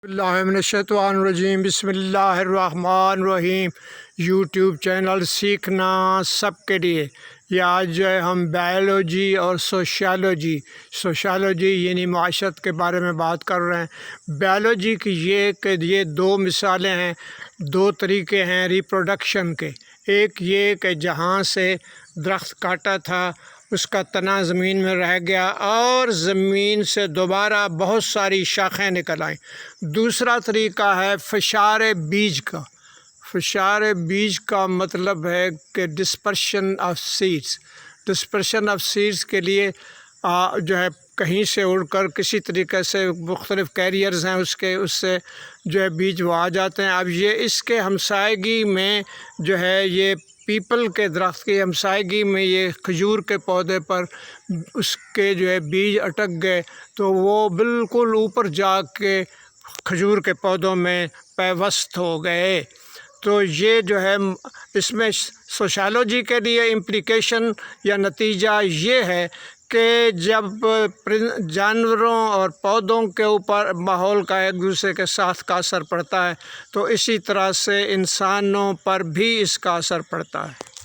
اللہ من الشیطان الرجیم بسم اللہ الرحمن الرحیم۔ یوٹیوب چینل سیکھنا سب کے لیے، یہ آج جو ہے ہم بائیولوجی اور سوشالوجی یعنی معاشرت کے بارے میں بات کر رہے ہیں۔ بائیولوجی کی یہ دو مثالیں ہیں، دو طریقے ہیں ریپروڈکشن کے۔ ایک یہ کہ جہاں سے درخت کاٹا تھا اس کا تنا زمین میں رہ گیا اور زمین سے دوبارہ بہت ساری شاخیں نکل آئیں۔ دوسرا طریقہ ہے فشار بیج کا۔ فشار بیج کا مطلب ہے کہ ڈسپرشن آف سیڈز کے لیے جو ہے کہیں سے اڑ کر کسی طریقے سے مختلف کیریئرز ہیں اس سے جو ہے بیج وہ آ جاتے ہیں۔ اب یہ اس کے ہمسائیگی میں جو ہے یہ پیپل کے درخت کی ہمسائیگی میں یہ کھجور کے پودے پر اس کے جو ہے بیج اٹک گئے تو وہ بالکل اوپر جا کے کھجور کے پودوں میں پیوست ہو گئے۔ تو یہ جو ہے اس میں سوشالوجی کے لیے امپلیکیشن یا نتیجہ یہ ہے کہ جب جانوروں اور پودوں کے اوپر ماحول کا ایک دوسرے کے ساتھ کا اثر پڑتا ہے تو اسی طرح سے انسانوں پر بھی اس کا اثر پڑتا ہے۔